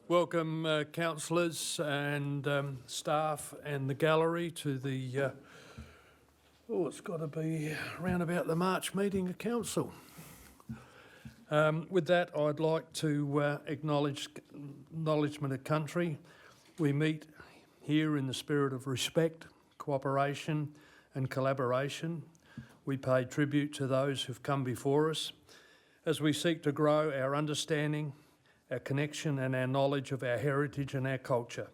Welcome, councillors and staff and the gallery to the, it's got to be around about the March meeting of council. With that, I'd like to acknowledgement of country. We meet here in the spirit of respect, cooperation and collaboration. We pay tribute to those who've come before us as we seek to grow our understanding, our connection and our knowledge of our heritage and our culture.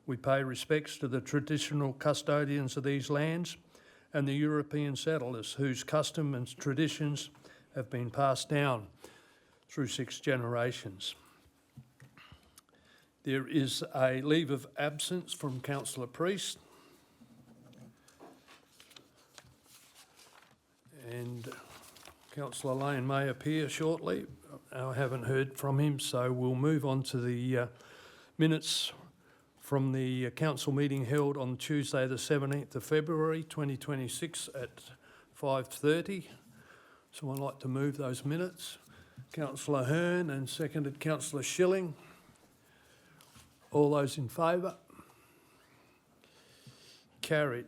We pay respects to the traditional custodians of these lands and the European settlers whose custom and traditions have been passed down through 6 generations. There is a leave of absence from Councillor Priest, and Councillor Lane may appear shortly. I haven't heard from him, so we'll move on to the minutes from the council meeting held on Tuesday the 17th of February 2026 at 5:30. Someone like to move those minutes? Councillor Hearn, and seconded Councillor Schilling. All those in favour? Carried.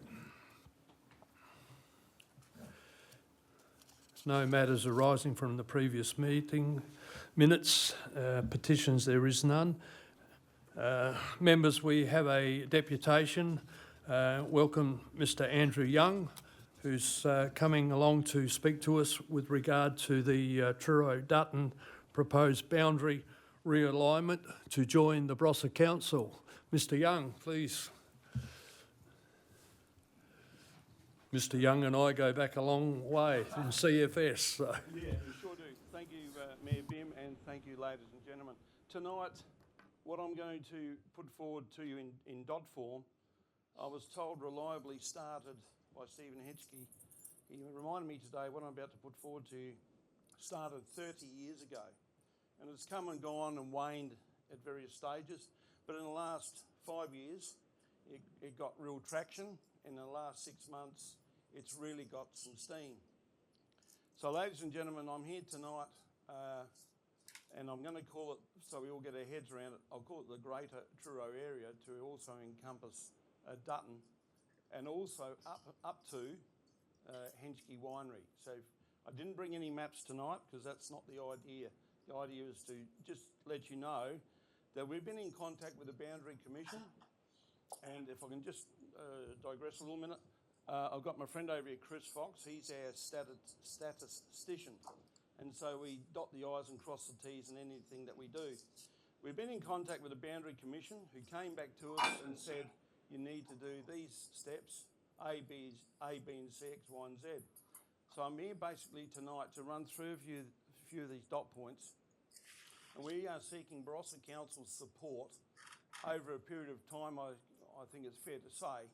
No matters arising from the previous meeting minutes. Petitions, there is none. Members, we have a deputation. Welcome Mr. Andrew Young, who's coming along to speak to us with regard to the Truro-Dutton proposed boundary realignment to join the Barossa Council. Mr. Young, please. Mr. Young and I go back a long way in CFS. So. Yeah, we sure do. Thank you, Mayor Bim, and thank you, ladies and gentlemen. Tonight, what I'm going to put forward to you in dot form, I was told reliably started by Stephen Henschke. He reminded me today what I'm about to put forward to you started 30 years ago. And it's come and gone and waned at various stages. But in the last 5 years, it got real traction. In the last 6 months, it's really got some steam. So ladies and gentlemen, I'm here tonight and I'm going to call it, so we all get our heads around it, I'll call it the Greater Truro area to also encompass Dutton and also up to Henschke Winery. So I didn't bring any maps tonight because that's not the idea. The idea is to just let you know that we've been in contact with the Boundary Commission, and if I can just digress a little minute, I've got my friend over here, Chris Fox. He's our statistician, and so we dot the I's and cross the T's in anything that we do. We've been in contact with the Boundary Commission, who came back to us and said, you need to do these steps, A, B, and C, X, Y, and Z. So I'm here basically tonight to run through a few of these dot points, and we are seeking Barossa Council's support over a period of time, I think it's fair to say,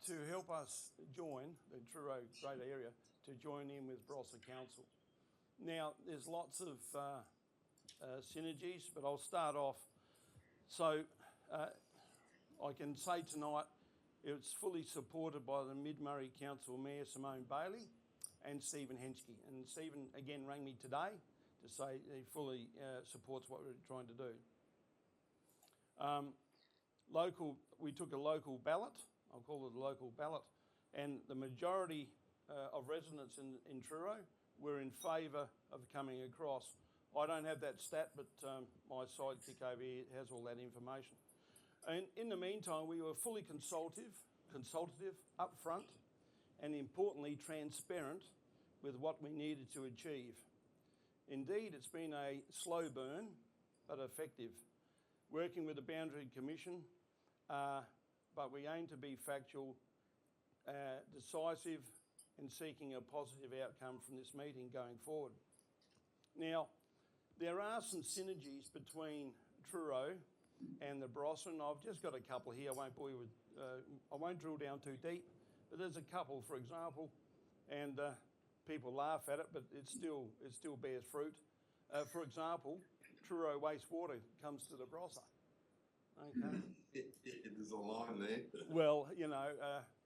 to help us join the Truro Greater area, to join in with Barossa Council. Now, there's lots of synergies, but I'll start off. So I can say tonight it's fully supported by the Mid-Murray Council Mayor Simone Bailey and Stephen Henschke. And Stephen again rang me today to say he fully supports what we're trying to do. We took a local ballot, I'll call it a local ballot, and the majority of residents in Truro were in favour of coming across. I don't have that stat, but my sidekick over here has all that information. And in the meantime, we were fully consultative, upfront, and importantly, transparent with what we needed to achieve. Indeed, it's been a slow burn, but effective. Working with the Boundary Commission, but we aim to be factual, decisive, and seeking a positive outcome from this meeting going forward. Now, there are some synergies between Truro and the Barossa, and I've just got a couple here. I won't bore you with, I won't drill down too deep, but there's a couple, for example, and people laugh at it, but it still bears fruit. For example, Truro wastewater comes to the Barossa. Okay. There's a line there. Well,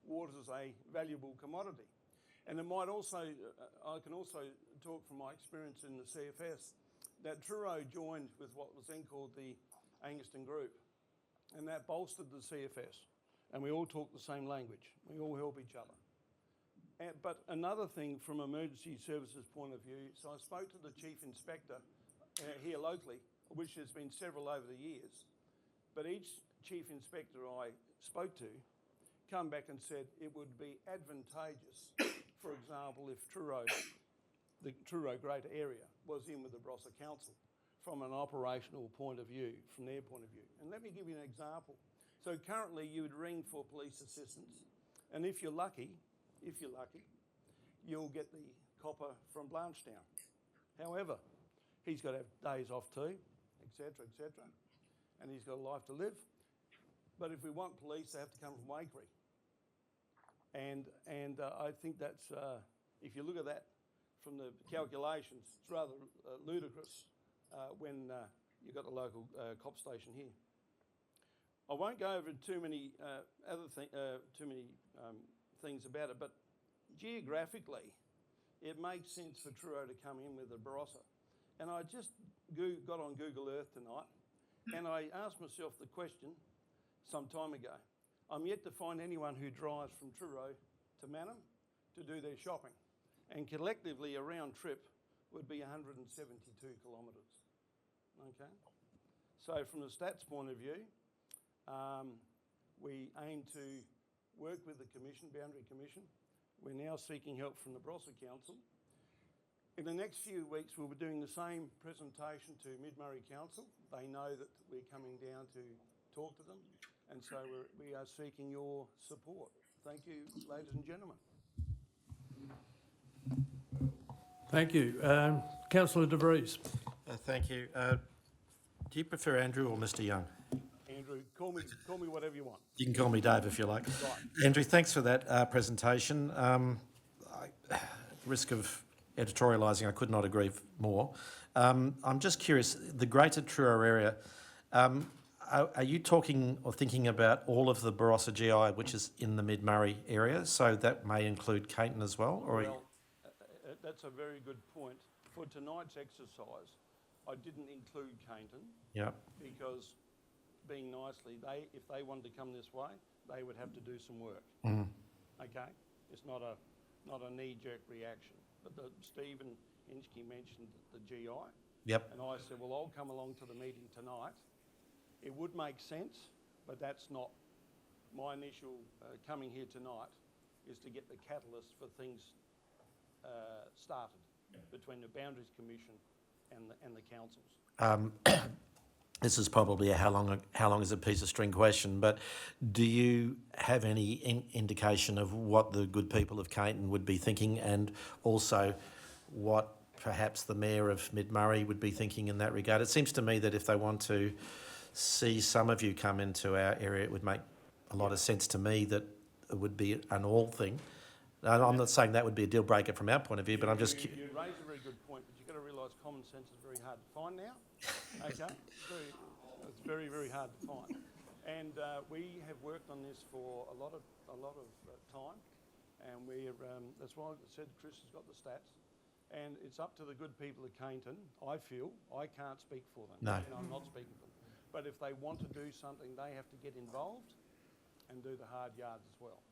water is a valuable commodity. And it might also, I can also talk from my experience in the CFS, that Truro joined with what was then called the Angaston Group, and that bolstered the CFS. And we all talk the same language. We all help each other. But another thing from emergency services point of view, so I spoke to the Chief Inspector here locally, which has been several over the years, but each Chief Inspector I spoke to come back and said it would be advantageous, for example, if the Truro Greater Area was in with the Barossa Council from an operational point of view, from their point of view. And let me give you an example. So currently you would ring for police assistance, and if you're lucky, you'll get the copper from Blanchetown. However, he's got to have days off too, etc., and he's got a life to live. But if we want police, they have to come from Waikerie. And I think that's, if you look at that from the calculations, it's rather ludicrous when you've got the local cop station here. I won't go over too many things about it, but geographically, it makes sense for Truro to come in with the Barossa. And I just got on Google Earth tonight, and I asked myself the question some time ago. I'm yet to find anyone who drives from Truro to Mannum to do their shopping. And collectively, a round trip would be 172 kilometres. Okay? So from the stats point of view, we aim to work with the Commission, Boundary Commission. We're now seeking help from the Barossa Council. In the next few weeks, we'll be doing the same presentation to Mid-Murray Council. They know that we're coming down to talk to them, and so we are seeking your support. Thank you, ladies and gentlemen. Thank you. Councillor De Vries. Thank you. Do you prefer Andrew or Mr. Young? Andrew, call me whatever you want. You can call me Dave if you like. Right. Andrew, thanks for that presentation. Risk of editorialising, I could not agree more. I'm just curious, the Greater Truro area, are you talking or thinking about all of the Barossa GI, which is in the Mid-Murray area? So that may include Cainton as well? Or Well, that's a very good point. For tonight's exercise, I didn't include Cainton. Yeah. Because, being nicely, if they wanted to come this way, they would have to do some work. Mm. Okay? It's not a knee-jerk reaction. But Stephen Inchke mentioned the GI. Yep. And I said, well, I'll come along to the meeting tonight. It would make sense, but that's not my initial coming here tonight, is to get the catalyst for things started between the Boundaries Commission and the councils. This is probably a how long is a piece of string question, but do you have any indication of what the good people of Cainton would be thinking, and also what perhaps the Mayor of Mid-Murray would be thinking in that regard? It seems to me that if they want to see some of you come into our area, it would make a lot of sense to me that it would be an all thing. I'm not saying that would be a deal breaker from our point of view, but I'm just... You raise a very good point, but you've got to realise common sense is very hard to find now. Okay? It's very, very hard to find. And we have worked on this for a lot of time, and that's why I said Chris has got the stats. And it's up to the good people of Cainton, I feel. I can't speak for them. No. I'm not speaking for them. But if they want to do something, they have to get involved and do the hard yards as well.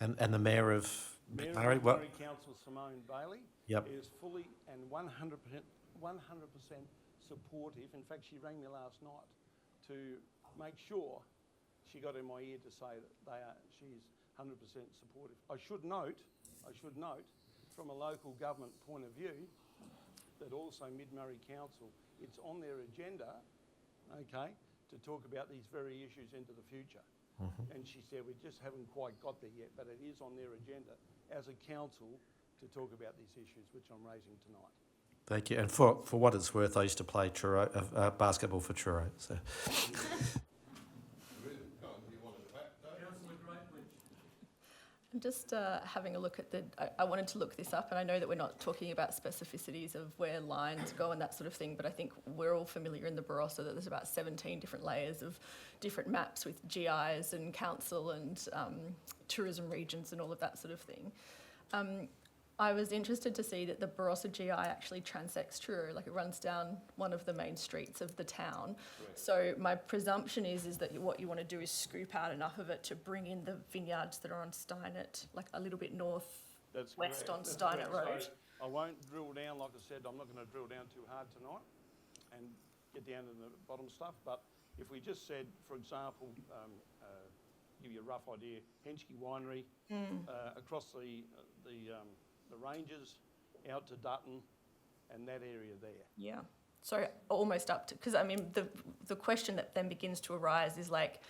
And the Mayor of Mid-Murray, Mayor of Council Simone Bailey Yep. is fully and 100% supportive. In fact, she rang me last night to make sure she got in my ear to say that she's 100% supportive. I should note, from a local government point of view, that also Mid-Murray Council, it's on their agenda, okay, to talk about these very issues into the future. Mm-hmm. And she said, we just haven't quite got there yet, but it is on their agenda as a council to talk about these issues, which I'm raising tonight. Thank you. And for what it's worth, I used to play Truro, basketball for Truro. So. And just having a look at I wanted to look this up, and I know that we're not talking about specificities of where lines go and that sort of thing, but I think we're all familiar in the Barossa that there's about 17 different layers of different maps with GIs and council and tourism regions and all of that sort of thing. I was interested to see that the Barossa GI actually transects Truro, like it runs down one of the main streets of the town. Correct. So my presumption is that what you want to do is scoop out enough of it to bring in the vineyards that are on Steinert, like a little bit That's west correct. on That's Steinert correct. Road. So I won't drill down, like I said, I'm not going to drill down too hard tonight and get down to the bottom stuff, but if we just said, for example, give you a rough idea, Henschke Winery, across the ranges, out to Dutton, and that area there. Yeah. So almost up to, because I mean, the question that then begins to arise is like,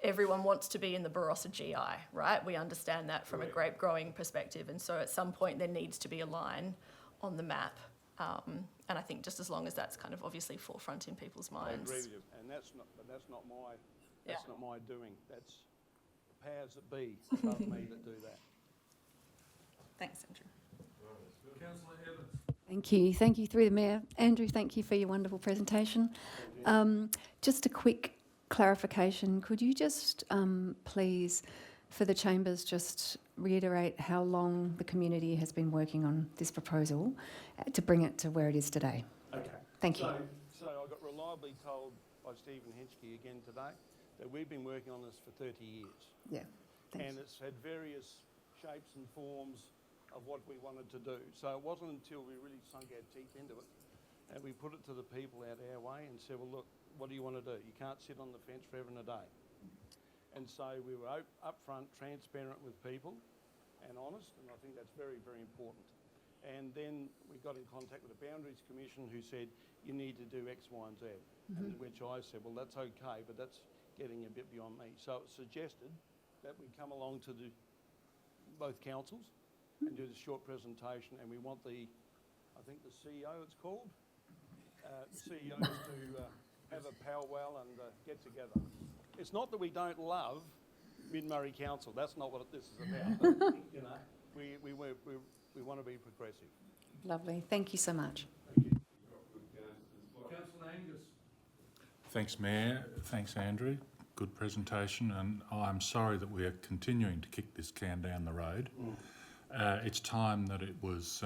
everyone wants to be in the Barossa GI, right? We understand that from a grape growing perspective. And so at some point there needs to be a line on the map. And I think just as long as that's kind of obviously forefront in people's minds. I agree with you, and that's not my doing. That's the powers that be above me that do that. Thanks, Andrew. Councillor Evans. Thank you. Thank you through the Mayor. Andrew, thank you for your wonderful presentation. Just a quick clarification. Could you just please, for the Chambers, just reiterate how long the community has been working on this proposal to bring it to where it is today? Okay. Thank you. So I got reliably told by Stephen Henschke again today that we've been working on this for 30 years. Yeah. Thanks. And it's had various shapes and forms of what we wanted to do. So it wasn't until we really sunk our teeth into it and we put it to the people out our way and said, well, look, what do you want to do? You can't sit on the fence forever and a day. And so we were upfront, transparent with people and honest, and I think that's very, very important. And then we got in contact with the Boundaries Commission who said, you need to do X, Y and Z, and which I said, well, that's okay, but that's getting a bit beyond me. So it suggested that we come along to both councils and do the short presentation, and we want I think the CEO it's called, CEOs to have a powwow and get together. It's not that we don't love Mid-Murray Council, that's not what this is about. But, you know, we want to be progressive. Lovely. Thank you so much. Councillor Angus. Thanks, Mayor. Thanks, Andrew. Good presentation, and I'm sorry that we are continuing to kick this can down the road. It's time that it was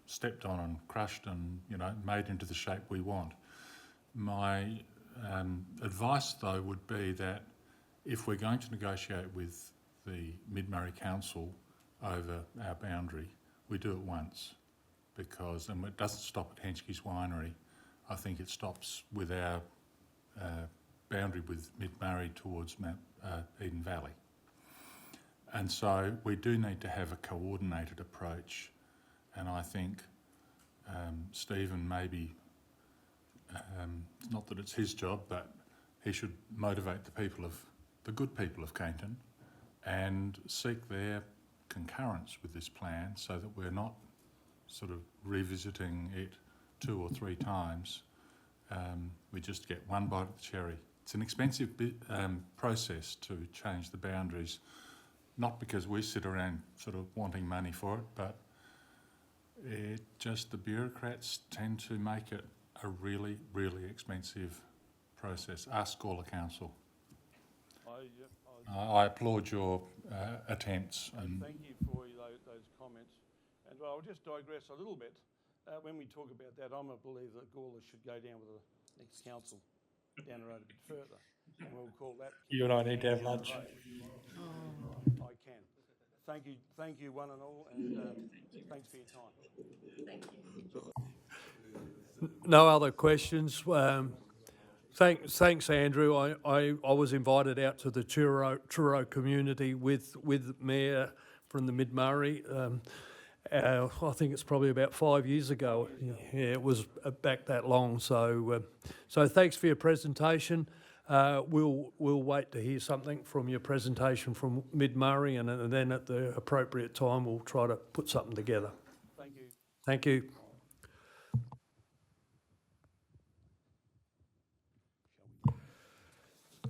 stepped on and crushed and, you know, made into the shape we want. My advice, though, would be that if we're going to negotiate with the Mid-Murray Council over our boundary, we do it once, because, and it doesn't stop at Henschke's Winery. I think it stops with our boundary with Mid-Murray towards Eden Valley. And so we do need to have a coordinated approach, and I think Stephen maybe, not that it's his job, but he should motivate the good people of Cainton and seek their concurrence with this plan so that we're not sort of revisiting it 2 or 3 times. We just get one bite of the cherry. It's an expensive process to change the boundaries, not because we sit around sort of wanting money for it, but the bureaucrats tend to make it a really, really expensive process. Ask all the council. I applaud your attempts. And thank you for those comments. And I'll just digress a little bit. When we talk about that, I'm a believer that Gawler should go down with the next council down the road a bit further. And we'll call that... you and I need to have lunch. I can. Thank you one and all, and thanks for your time. No other questions. Thanks, Andrew. I was invited out to the Truro community with Mayor from the Mid-Murray. I think it's probably about 5 years ago. Yeah, it was back that long. So thanks for your presentation. We'll wait to hear something from your presentation from Mid-Murray, and then at the appropriate time we'll try to put something together. Thank you. Thank you.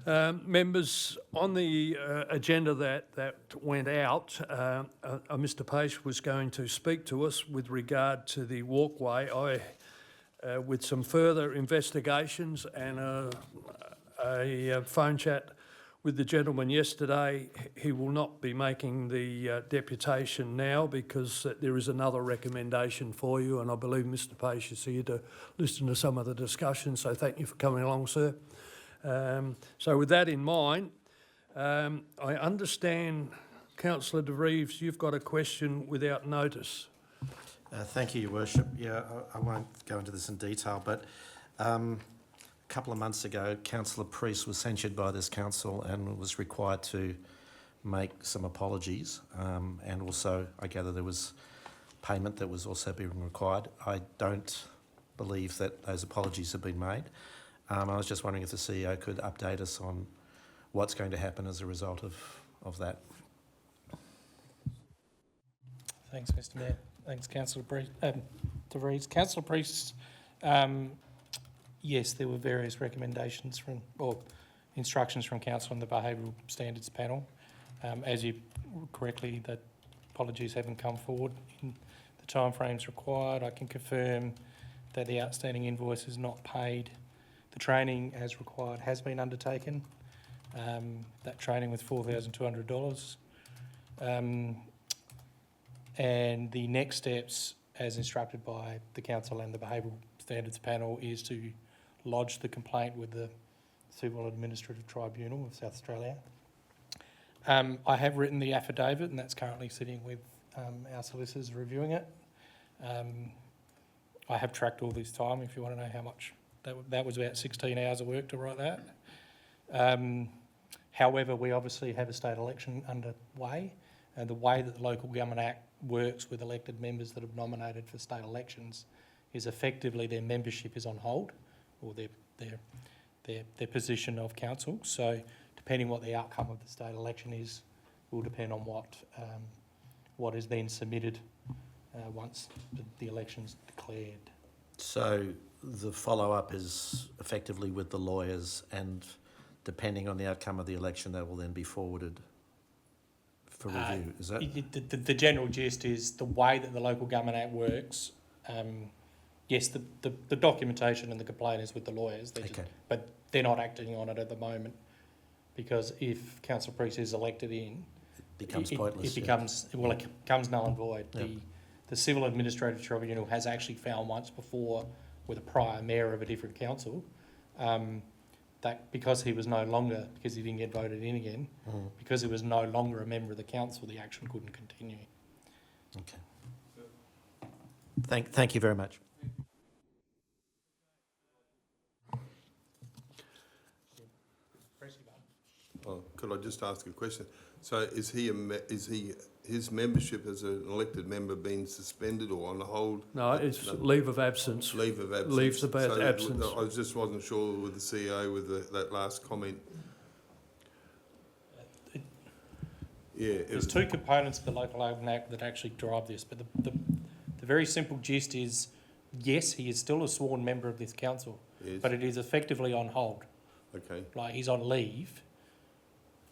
Members, on the agenda that went out, Mr Page was going to speak to us with regard to the walkway. With some further investigations and a phone chat with the gentleman yesterday, he will not be making the deputation now because there is another recommendation for you, and I believe Mr Page is here to listen to some of the discussion, so thank you for coming along, sir. So with that in mind, I understand, Councillor De Vries, you've got a question without notice. Thank you, Your Worship. Yeah, I won't go into this in detail, but a couple of months ago, Councillor Priest was censured by this council and was required to make some apologies. And also, I gather there was payment that was also being required. I don't believe that those apologies have been made. I was just wondering if the CEO could update us on what's going to happen as a result of that. Thanks, Mr Mayor. Thanks, Councillor De Vries. Councillor Priest, yes, there were various recommendations or instructions from Council and the Behavioural Standards Panel. As you correctly, the apologies haven't come forward in the timeframes required. I can confirm that the outstanding invoice is not paid. The training as required has been undertaken. That training was $4,200. And the next steps, as instructed by the Council and the Behavioural Standards Panel, is to lodge the complaint with the Civil Administrative Tribunal of South Australia. I have written the affidavit, and that's currently sitting with our solicitors reviewing it. I have tracked all this time, if you want to know how much. That was about 16 hours of work to write that. However, we obviously have a state election underway, and the way that the Local Government Act works with elected members that have nominated for state elections is effectively their membership is on hold, or their position of council. So depending what the outcome of the state election is, will depend on what is then submitted once the election's declared. So the follow-up is effectively with the lawyers, and depending on the outcome of the election, that will then be forwarded for review, is that? The general gist is the way that the Local Government Act works. Yes, the documentation and the complaint is with the lawyers, but they're not acting on it at the moment, because if Councillor Priest is elected in, it becomes pointless. It becomes null and void. Yep. The Civil Administrative Tribunal has actually found once before with a prior mayor of a different council that because he was no longer, because he didn't get voted in again, because he was no longer a member of the council, the action couldn't continue. Okay. Thank you very much. Oh, could I just ask a question? So is his membership as an elected member being suspended or on hold? No, it's leave of absence. Leave of absence. Leave of absence. I just wasn't sure with the CEO with that last comment. There's two components of the Local Government Act that actually drive this, but the very simple gist is, yes, he is still a sworn member of this council, but it is effectively on hold. Okay. Like, he's on leave,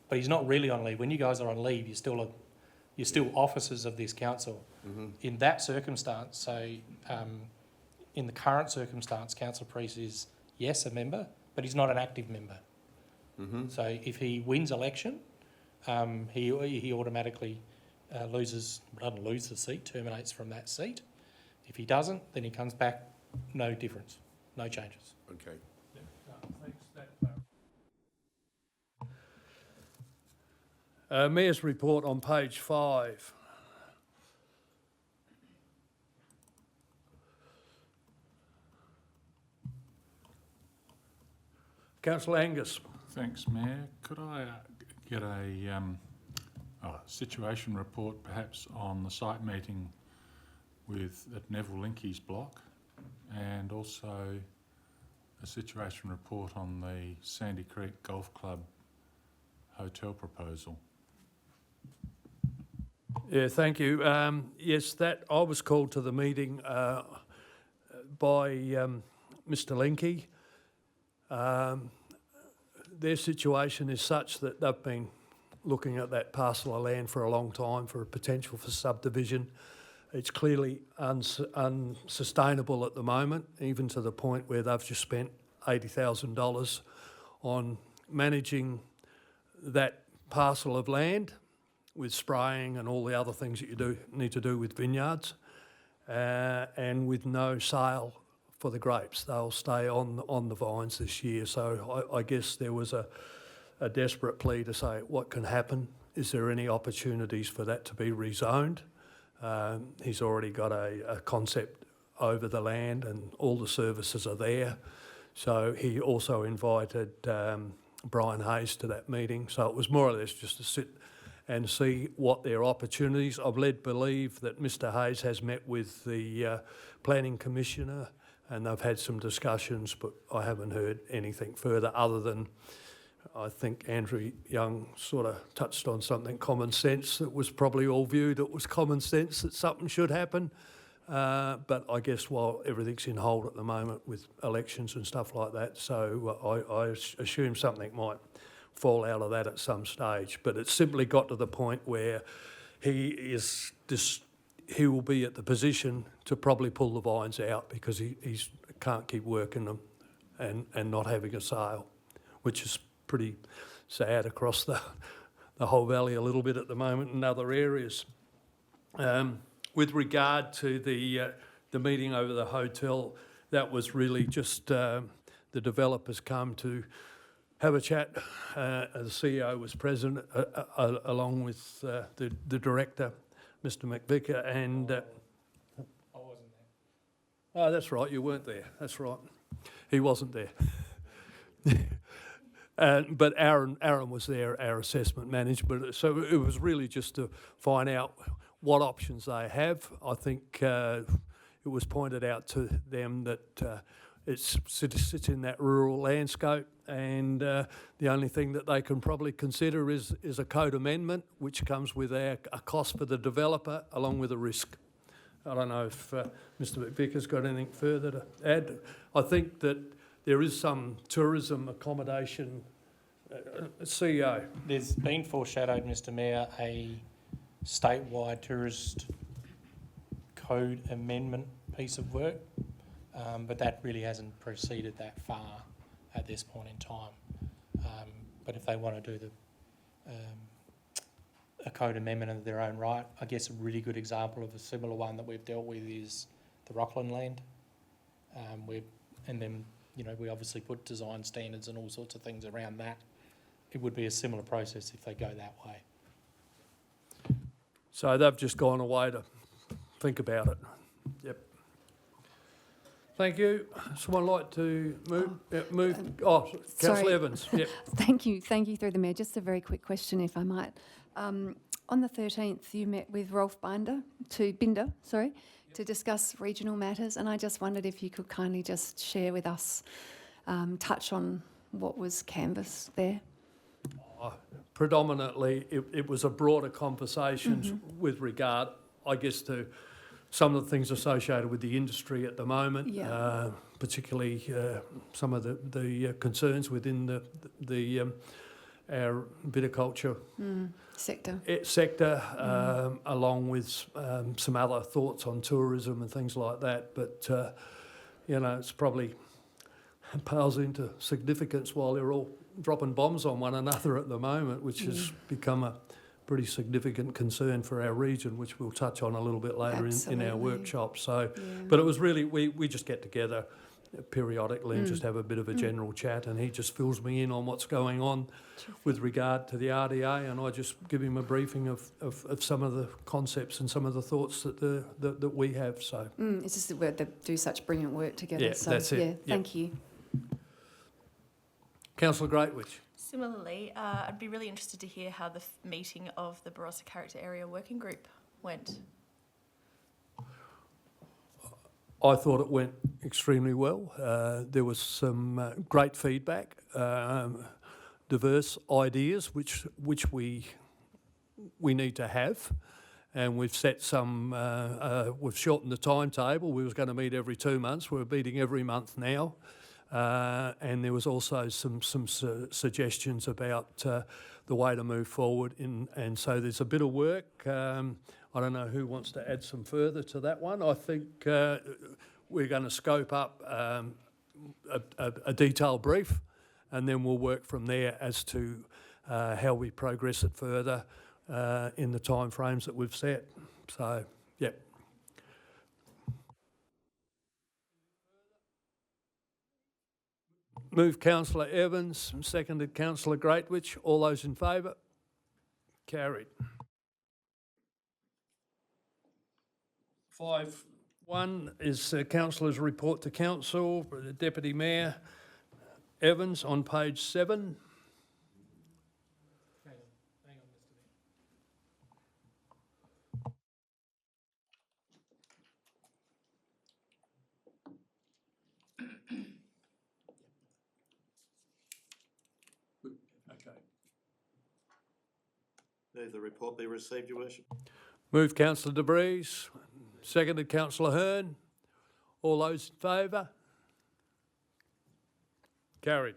but he's not really on leave. When you guys are on leave, you're still officers of this council. Mm-hmm. In that circumstance, so in the current circumstance, Councillor Priest is, yes, a member, but he's not an active member. Mm-hmm. So if he wins election, he automatically doesn't lose the seat, terminates from that seat. If he doesn't, then he comes back, no difference, no changes. Okay. Yeah, no, thanks. Mayor's report on page 5. Councillor Angus. Thanks, Mayor. Could I get a situation report perhaps on the site meeting at Neville Linky's block, and also a situation report on the Sandy Creek Golf Club hotel proposal? Yeah, thank you. Yes, I was called to the meeting by Mr. Linky. their situation is such that they've been looking at that parcel of land for a long time for a potential for subdivision. It's clearly unsustainable at the moment, even to the point where they've just spent $80,000 on managing that parcel of land with spraying and all the other things that you need to do with vineyards, and with no sale for the grapes. They'll stay on the vines this year. So I guess there was a desperate plea to say, what can happen? Is there any opportunities for that to be rezoned? He's already got a concept over the land and all the services are there. So he also invited Brian Hayes to that meeting. So it was more or less just to sit and see what their opportunities. I've led believe that Mr Hayes has met with the Planning Commissioner and they've had some discussions, but I haven't heard anything further other than I think Andrew Young sort of touched on something common sense that was probably all viewed. It was common sense that something should happen. But I guess while everything's in hold at the moment with elections and stuff like that, so I assume something might fall out of that at some stage. But it's simply got to the point where he will be at the position to probably pull the vines out because he can't keep working them and not having a sale, which is pretty sad across the whole valley a little bit at the moment in other areas. With regard to the meeting over the hotel, that was really just the developers come to have a chat. The CEO was present along with the director, Mr McVicker, and... I wasn't there. Oh, that's right, you weren't there, that's right. He wasn't there. But Aaron was there, our assessment manager, but so it was really just to find out what options they have. I think it was pointed out to them that it sits in that rural landscape, and the only thing that they can probably consider is a code amendment, which comes with a cost for the developer along with a risk. I don't know if Mr McVicker's got anything further to add. I think that there is some tourism accommodation. CEO. There's been foreshadowed, Mr Mayor, a statewide tourist code amendment piece of work, but that really hasn't proceeded that far at this point in time. But if they want to do a code amendment of their own right, I guess a really good example of a similar one that we've dealt with is the Rockland land. We obviously put design standards and all sorts of things around that. It would be a similar process if they go that way. So they've just gone away to think about it. Yep. Thank you. Someone like to move? Councillor sorry. Evans. Yep. Thank you through the Mayor. Just a very quick question, if I might. On the 13th, you met with Rolf Binder to discuss regional matters, and I just wondered if you could kindly just share with us, touch on what was canvassed there. Predominantly, it was a broader conversation with regard, I guess, to some of the things associated with the industry at the moment, particularly some of the concerns within our viticulture sector, along with some other thoughts on tourism and things like that. But, it's probably pales into significance while they're all dropping bombs on one another at the moment, which has become a pretty significant concern for our region, which we'll touch on a little bit later in our workshop. So, but it was really, we just get together periodically and just have a bit of a general chat, and he just fills me in on what's going on with regard to the RDA, and I just give him a briefing of some of the concepts and some of the thoughts that we have. So it's just that they do such brilliant work together. Yeah, so, that's it. Yeah, thank you. Councillor Greatwich. Similarly, I'd be really interested to hear how the meeting of the Barossa Character Area Working Group went. I thought it went extremely well. There was some great feedback, diverse ideas, which we need to have, and we've set some. We've shortened the timetable. We was going to meet every 2 months. We're meeting every month now. And there was also some suggestions about the way to move forward. And so there's a bit of work. I don't know who wants to add some further to that one. I think we're going to scope up a detailed brief, and then we'll work from there as to how we progress it further in the timeframes that we've set. So, yep. Moved Councillor Evans, seconded Councillor Greatwich. All those in favour? Carried. 5.1 is Councillor's report to Council. The Deputy Mayor Evans on page 7. Hang on, Mr. Okay. Move the report be received, Your Worship. Moved Councillor De Vries, seconded Councillor Hearn. All those in favour? Carried.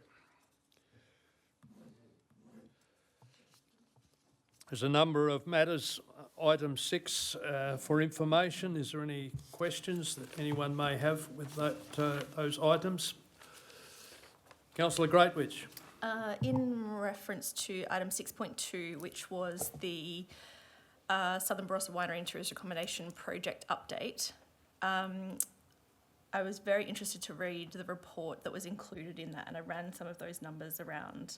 There's a number of matters. Item 6 for information. Is there any questions that anyone may have with those items? Councillor Greatwich. In reference to item 6.2, which was the Southern Barossa Winery and Tourist Accommodation Project update, I was very interested to read the report that was included in that, and I ran some of those numbers around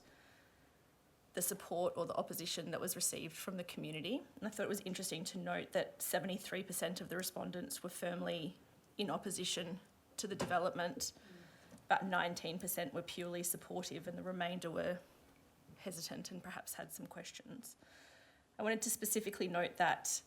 the support or the opposition that was received from the community. And I thought it was interesting to note that 73% of the respondents were firmly in opposition to the development. About 19% were purely supportive, and the remainder were hesitant and perhaps had some questions. I wanted to specifically note that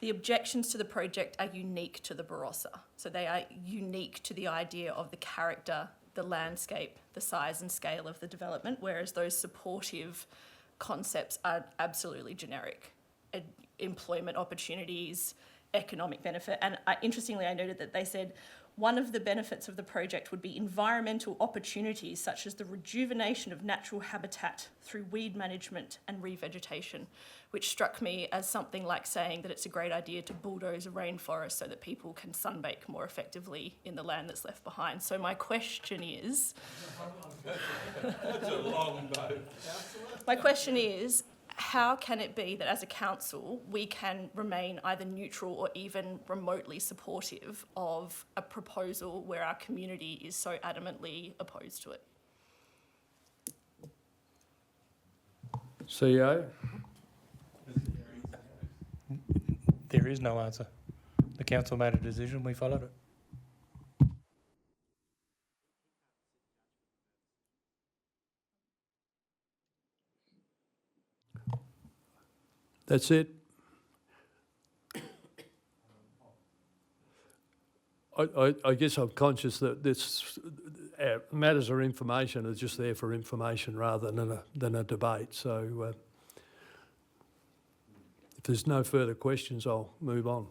the objections to the project are unique to the Barossa. So they are unique to the idea of the character, the landscape, the size and scale of the development, whereas those supportive concepts are absolutely generic. Employment opportunities, economic benefit. And interestingly, I noted that they said one of the benefits of the project would be environmental opportunities such as the rejuvenation of natural habitat through weed management and revegetation, which struck me as something like saying that it's a great idea to bulldoze a rainforest so that people can sunbake more effectively in the land that's left behind. So my question is... That's a long boat. My question is, how can it be that as a council we can remain either neutral or even remotely supportive of a proposal where our community is so adamantly opposed to it? CEO. There is no answer. The council made a decision, we followed it. That's it. I guess I'm conscious that this matters of information are just there for information rather than a debate. So if there's no further questions, I'll move on.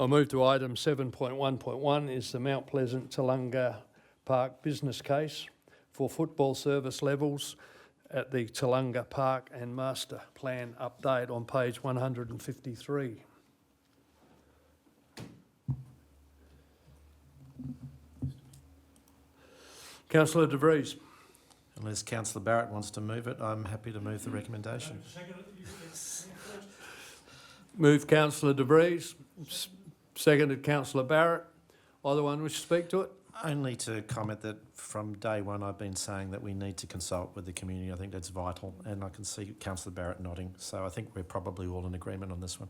I'll move to item 7.1.1 is the Mount Pleasant Tallunga Park business case for football service levels at the Tallunga Park and Master Plan update on page 153. Councillor De Vries. Unless Councillor Barrett wants to move it, I'm happy to move the recommendation. Move Councillor De Vries, seconded Councillor Barrett. Either one wish to speak to it? Only to comment that from day one I've been saying that we need to consult with the community. I think that's vital, and I can see Councillor Barrett nodding. So I think we're probably all in agreement on this one.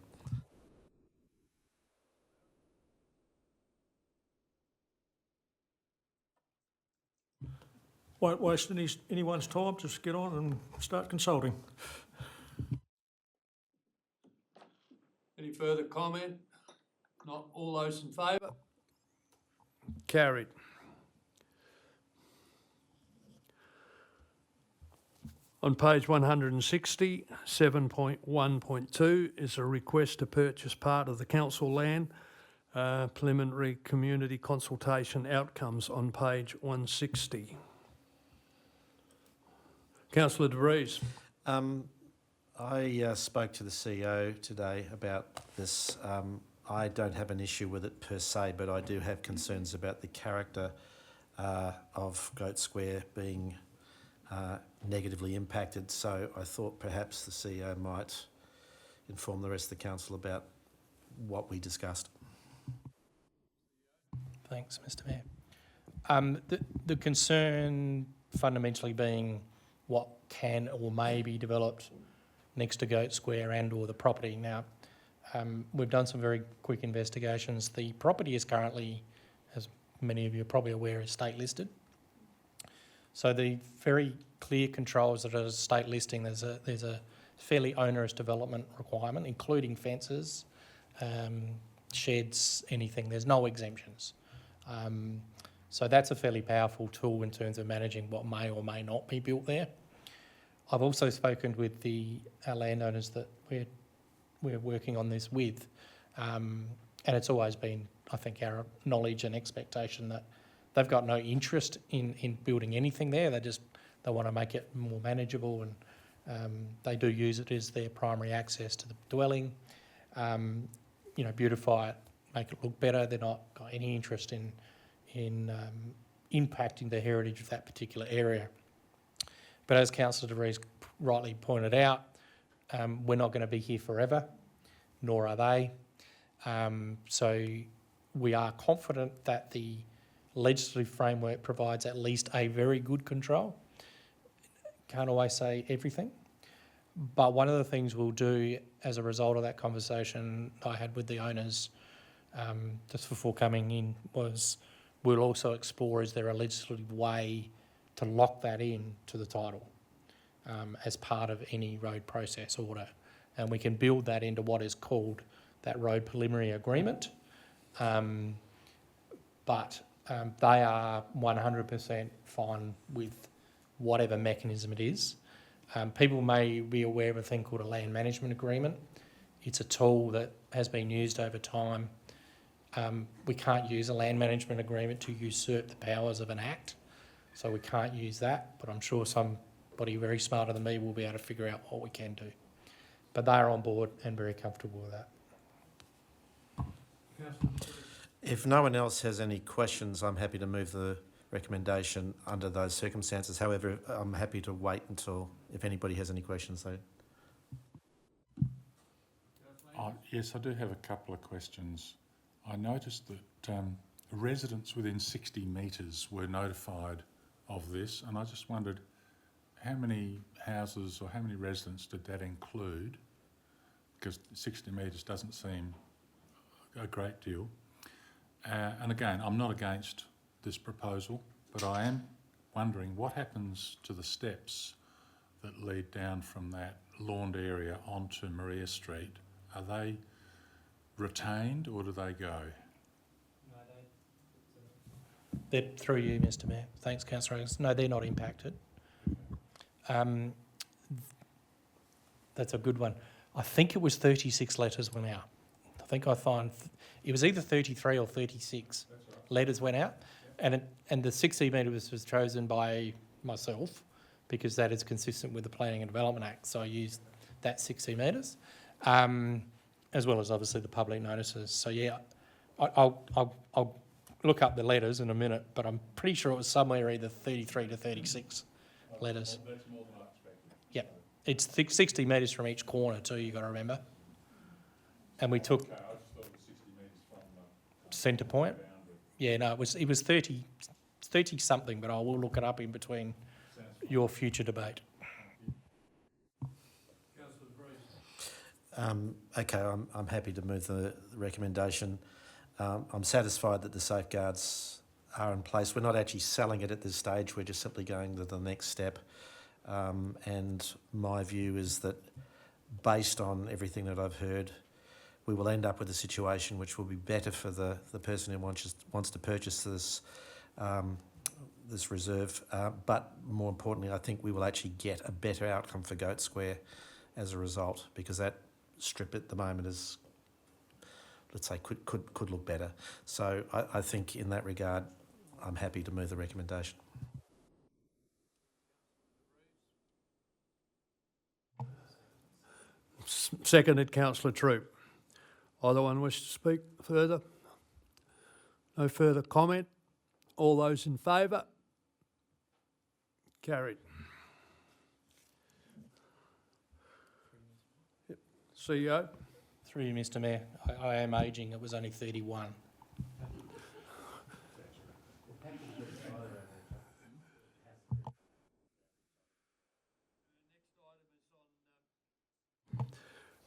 Won't waste anyone's time, just get on and start consulting. Any further comment? Not all those in favour? Carried. On page 160, 7.1.2 is a request to purchase part of the council land. Preliminary community consultation outcomes on page 160. Councillor De Vries. I spoke to the CEO today about this. I don't have an issue with it per se, but I do have concerns about the character of Goat Square being negatively impacted. So I thought perhaps the CEO might inform the rest of the council about what we discussed. Thanks, Mr Mayor. The concern fundamentally being what can or may be developed next to Goat Square and or the property. Now, we've done some very quick investigations. The property is currently, as many of you are probably aware, is state listed. So the very clear controls that are a state listing, there's a fairly onerous development requirement, including fences, sheds, anything. There's no exemptions. So that's a fairly powerful tool in terms of managing what may or may not be built there. I've also spoken with our landowners that we're working on this with, and it's always been, I think, our knowledge and expectation that they've got no interest in building anything there. They want to make it more manageable, and they do use it as their primary access to the dwelling. Beautify it, make it look better. They're not got any interest in impacting the heritage of that particular area. But as Councillor De Vries rightly pointed out, we're not going to be here forever, nor are they. So we are confident that the legislative framework provides at least a very good control. Can't always say everything. But one of the things we'll do as a result of that conversation I had with the owners just before coming in was we'll also explore, is there a legislative way to lock that in to the title as part of any road process order. And we can build that into what is called that road preliminary agreement. But they are 100% fine with whatever mechanism it is. People may be aware of a thing called a land management agreement. It's a tool that has been used over time. We can't use a land management agreement to usurp the powers of an act, so we can't use that, but I'm sure somebody very smarter than me will be able to figure out what we can do. But they are on board and very comfortable with that. If no one else has any questions, I'm happy to move the recommendation under those circumstances. However, I'm happy to wait until, if anybody has any questions. Yes, I do have a couple of questions. I noticed that residents within 60 metres were notified of this, and I just wondered how many houses or how many residents did that include? Because 60 metres doesn't seem a great deal. And again, I'm not against this proposal, but I am wondering what happens to the steps that lead down from that lawned area onto Maria Street. Are they retained or do they go? They're through you, Mr Mayor. Thanks, Councillor Angus. No, they're not impacted. That's a good one. I think it was 36 letters went out. I think I find it was either 33 or 36 letters went out. And the 60 metres was chosen by myself because that is consistent with the Planning and Development Act. So I used that 60 metres, as well as obviously the public notices. So yeah, I'll look up the letters in a minute, but I'm pretty sure it was somewhere either 33 to 36 letters. That's more than I expected. Yeah, it's 60 metres from each corner too, you've got to remember. And we took Okay, I just thought it was 60 metres from the centre point. boundary. Yeah, no, it was 30 something, but I will look it up in between your future debate. Okay, I'm happy to move the recommendation. I'm satisfied that the safeguards are in place. We're not actually selling it at this stage, we're just simply going to the next step. And my view is that based on everything that I've heard, we will end up with a situation which will be better for the person who wants to purchase this reserve, but more importantly, I think we will actually get a better outcome for Goat Square as a result, because that strip at the moment is, let's say, could look better. So I think in that regard, I'm happy to move the recommendation. Seconded, Councillor Troop. Either one wish to speak further? No further comment? All those in favour? Carried. Yep. CEO? Through you, Mr Mayor, I am ageing, it was only 31.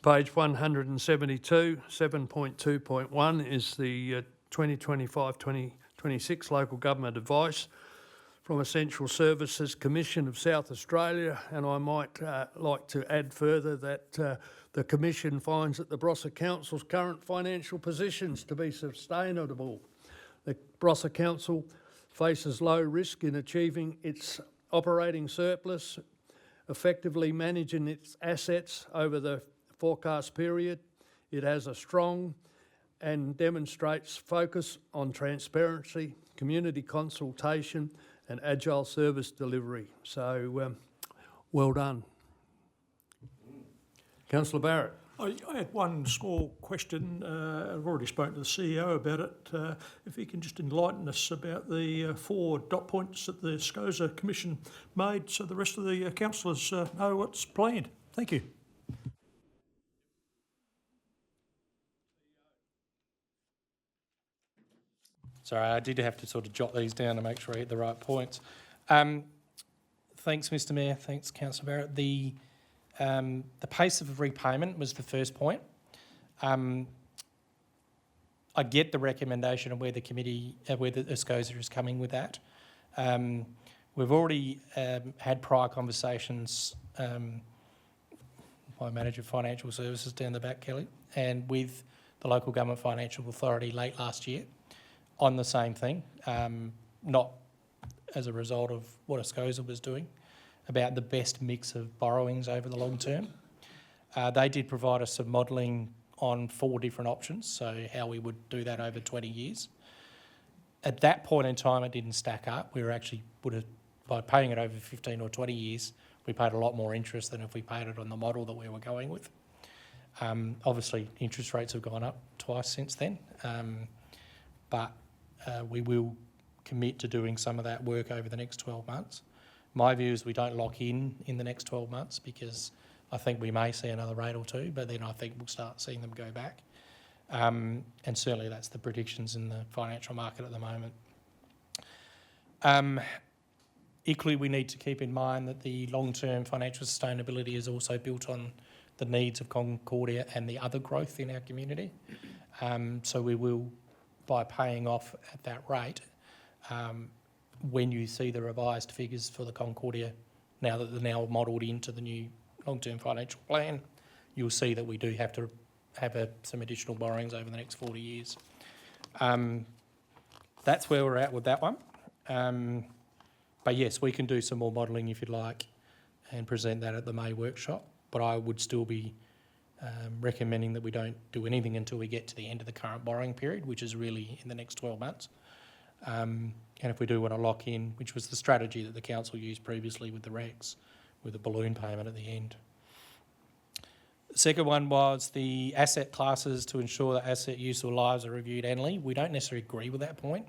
Page 172, 7.2.1 is the 2025-2026 Local Government Advice from Essential Services Commission of South Australia, and I might like to add further that the Commission finds that the Barossa Council's current financial positions to be sustainable. The Barossa Council faces low risk in achieving its operating surplus, effectively managing its assets over the forecast period. It has a strong and demonstrates focus on transparency, community consultation and agile service delivery. So well done. Councillor Barrett. I had one small question. I've already spoken to the CEO about it. If he can just enlighten us about the 4 dot points that the SCOSA Commission made so the rest of the councillors know what's planned. Thank you. Sorry, I did have to sort of jot these down to make sure I hit the right points. Thanks, Mr Mayor. Thanks, Councillor Barrett. The pace of repayment was the first point. I get the recommendation of where the committee, where the SCOSA is coming with that. We've already had prior conversations, my Manager of Financial Services down the back, Kelly, and with the Local Government Financial Authority late last year on the same thing, not as a result of what SCOSA was doing, about the best mix of borrowings over the long term. They did provide us some modelling on 4 different options, so how we would do that over 20 years. At that point in time, it didn't stack up. We were actually, by paying it over 15 or 20 years, we paid a lot more interest than if we paid it on the model that we were going with. Obviously, interest rates have gone up twice since then, but we will commit to doing some of that work over the next 12 months. My view is we don't lock in the next 12 months because I think we may see another rate or two, but then I think we'll start seeing them go back. And certainly that's the predictions in the financial market at the moment. Equally, we need to keep in mind that the long-term financial sustainability is also built on the needs of Concordia and the other growth in our community. So we will, by paying off at that rate, when you see the revised figures for the Concordia, now that they're now modelled into the new long-term financial plan, you'll see that we do have to have some additional borrowings over the next 40 years. That's where we're at with that one. But yes, we can do some more modelling if you'd like and present that at the May workshop, but I would still be recommending that we don't do anything until we get to the end of the current borrowing period, which is really in the next 12 months. And if we do want to lock in, which was the strategy that the council used previously with the RECs, with a balloon payment at the end. The second one was the asset classes to ensure that asset useful lives are reviewed annually. We don't necessarily agree with that point.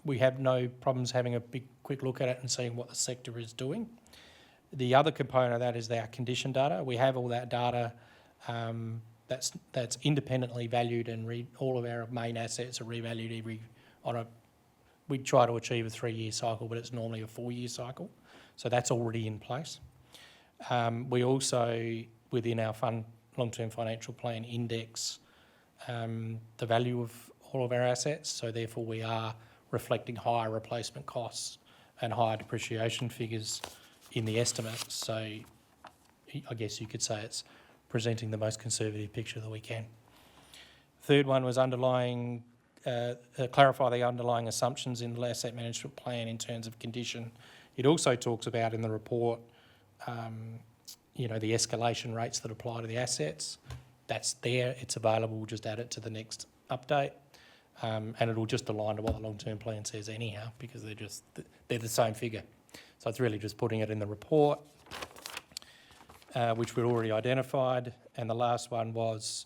We have no problems having a big quick look at it and seeing what the sector is doing. The other component of that is our condition data. We have all that data that's independently valued, and all of our main assets are revalued we try to achieve a 3-year cycle, but it's normally a 4-year cycle. So that's already in place. We also, within our long-term financial plan, index the value of all of our assets. So therefore we are reflecting higher replacement costs and higher depreciation figures in the estimates. So I guess you could say it's presenting the most conservative picture that we can. Third one was underlying clarify the underlying assumptions in the asset management plan in terms of condition. It also talks about in the report, you know, the escalation rates that apply to the assets. That's there, it's available, we'll just add it to the next update. And it'll just align to what the long-term plan says anyhow, because they're the same figure. So it's really just putting it in the report, which we'd already identified. And the last one was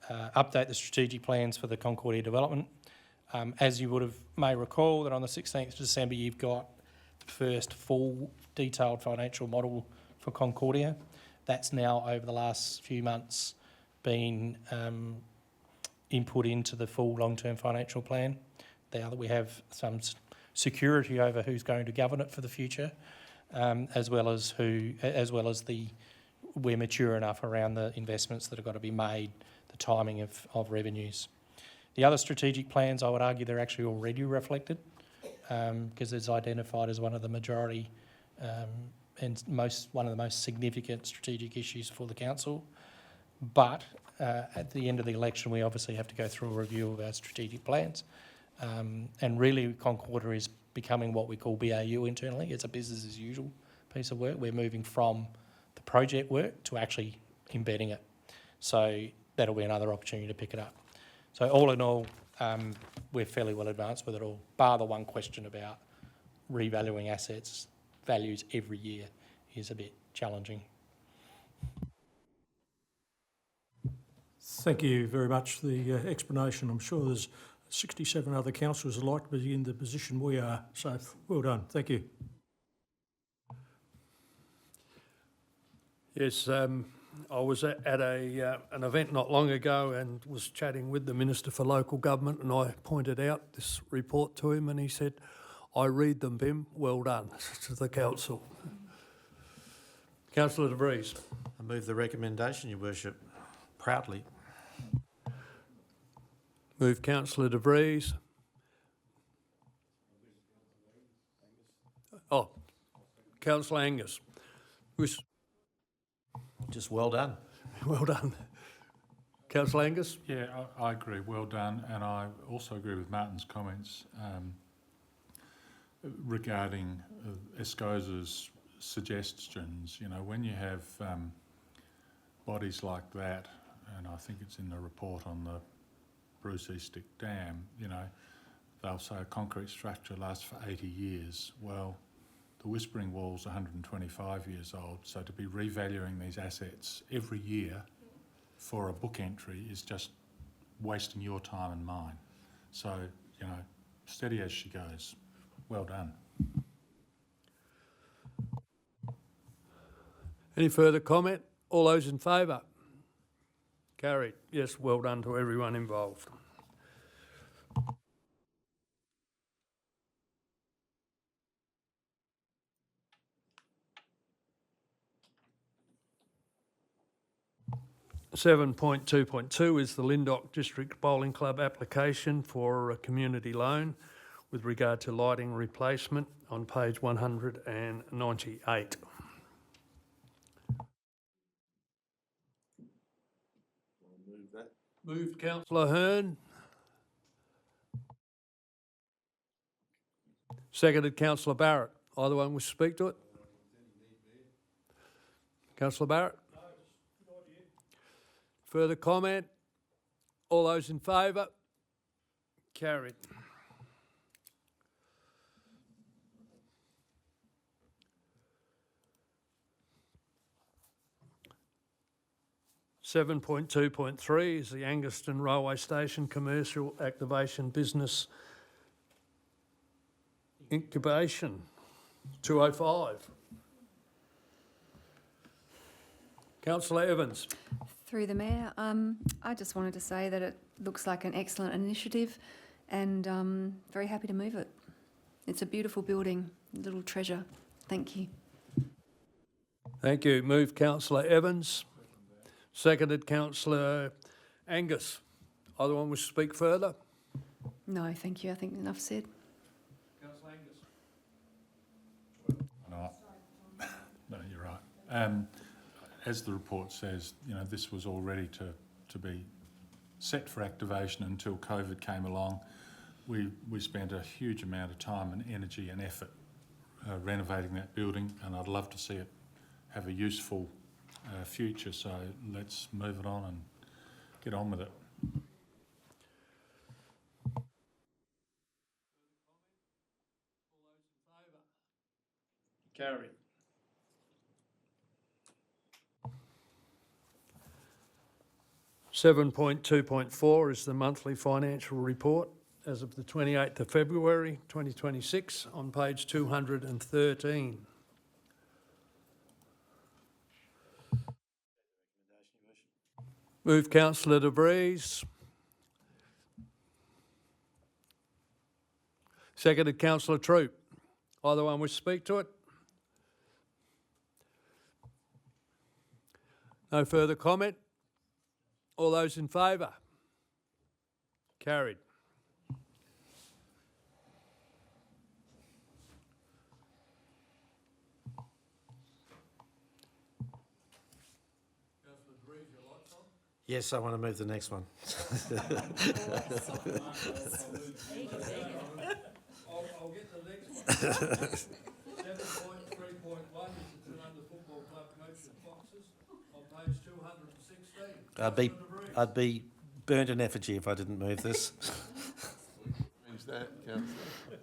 update the strategic plans for the Concordia development. As you may recall, that on the 16th of December, you've got the first full detailed financial model for Concordia. That's now, over the last few months, been input into the full long-term financial plan. Now that we have some security over who's going to govern it for the future, as well as we're mature enough around the investments that have got to be made, the timing of revenues. The other strategic plans, I would argue they're actually already reflected, because it's identified as one of the majority and one of the most significant strategic issues for the council. But at the end of the election, we obviously have to go through a review of our strategic plans. And really, Concordia is becoming what we call BAU internally. It's a business as usual piece of work. We're moving from the project work to actually embedding it. So that'll be another opportunity to pick it up. So all in all, we're fairly well advanced with it all, bar the one question about revaluing assets values every year is a bit challenging. Thank you very much for the explanation. I'm sure there's 67 other councillors who'd like to be in the position we are, so well done. Thank you. Yes, I was at an event not long ago and was chatting with the Minister for Local Government, and I pointed out this report to him and he said, "I read them, Bim, well done," to the council. Councillor De Vries. I move the recommendation, Your Worship, proudly. Move Councillor De Vries. Oh, Councillor Angus. Just well done. Well done. Councillor Angus? Yeah, I agree, well done, and I also agree with Martin's comments regarding Escosa's suggestions. You know, when you have bodies like that, and I think it's in the report on the Bruce Eastick Dam, you know, they'll say a concrete structure lasts for 80 years. Well, the Whispering Wall's 125 years old, so to be revaluing these assets every year for a book entry is just wasting your time and mine. So, you know, steady as she goes. Well done. Any further comment? All those in favour? Carried. Yes, well done to everyone involved. (7.2.2) is the Lyndoch District Bowling Club application for a community loan with regard to lighting replacement on page 198. Move that. Moved Councillor Hearn. Seconded Councillor Barrett. Either one wish to speak to it? Councillor Barrett? Further comment? All those in favour? Carried. (7.2.3) is the Anguston Railway Station Commercial Activation Business Incubation 205. Councillor Evans. Through the Mayor, I just wanted to say that it looks like an excellent initiative and very happy to move it. It's a beautiful building, a little treasure. Thank you. Thank you. Moved Councillor Evans. Seconded Councillor Angus. Either one wish to speak further? No, thank you. I think enough said. Councillor Angus. No, you're right. As the report says, you know, this was all ready to be set for activation until COVID came along. We spent a huge amount of time and energy and effort renovating that building, and I'd love to see it have a useful future. So let's move it on and get on with it. Carried. Seven point 2.4 is the monthly financial report as of the 28th of February 2026 on page 213. Move Councillor De Vries. Seconded Councillor Troop. Either one wish to speak to it? No further comment? All those in favour? Carried. Yes, I want to move the next one. I'll get the next one. 7.3.1 is the Tununda Football Club coaches boxes on page 216. I'd be burnt in effigy if I didn't move this. When's that, Councillor?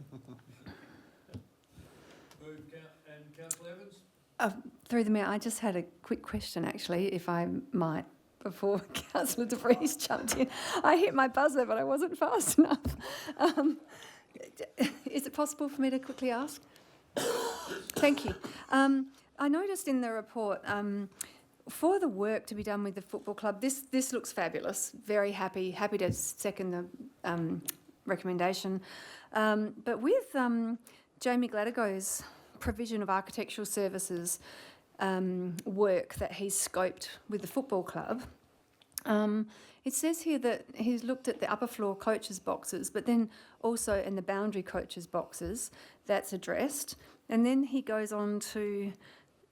And Councillor Evans? Through the Mayor, I just had a quick question, actually, if I might, before Councillor De Vries jumped in. I hit my buzzer, but I wasn't fast enough. Is it possible for me to quickly ask? Thank you. I noticed in the report, for the work to be done with the football club, this looks fabulous. Very happy to second the recommendation. But with Jamie Gladigo's provision of architectural services work that he's scoped with the football club, it says here that he's looked at the upper floor coaches boxes, but then also in the boundary coaches boxes, that's addressed. And then he goes on to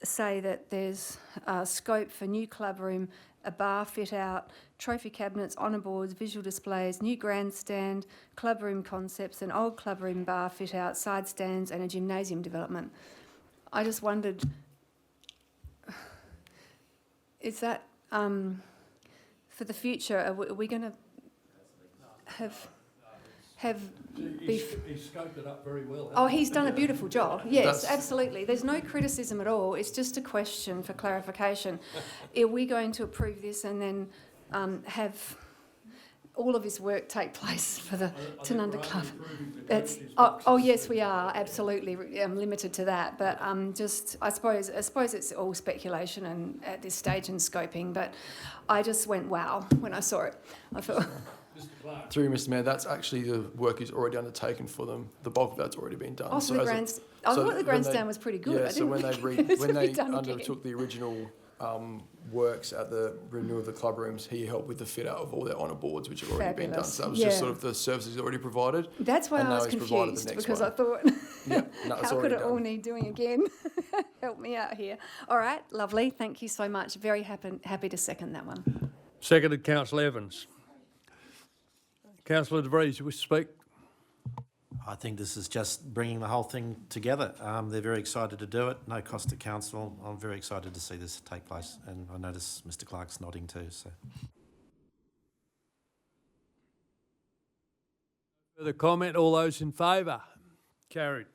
say that there's scope for new club room, a bar fit out, trophy cabinets, honour boards, visual displays, new grandstand, club room concepts, an old club room bar fit out, side stands and a gymnasium development. I just wondered, is that for the future, are we going to have He's scoped it up very well. Oh, he's done a beautiful job. Yes, absolutely. There's no criticism at all. It's just a question for clarification. Are we going to approve this and then have all of his work take place for the Tununda Club? Yes, we are absolutely limited to that. But I suppose it's all speculation and at this stage in scoping. But I just went wow when I saw it. I thought. Through Mr. Mayor, that's actually the work is already undertaken for them. The bulk of that's already been done. Oh, so the grandstand. I thought the grandstand was pretty good. Yeah, so when they done undertook the original works at the renewal of the club rooms, he helped with the fit out of all their honour boards, which have already been done. So that was just sort of the services already provided. That's why I was confused because I thought, how could it all need doing again? Help me out here. All right, lovely. Thank you so much. Very happy to second that one. Seconded Councillor Evans. Councillor De Vries, you wish to speak? I think this is just bringing the whole thing together. They're very excited to do it. No cost to council. I'm very excited to see this take place, and I notice Mr. Clark's nodding too. So, further comment? All those in favour? Carried.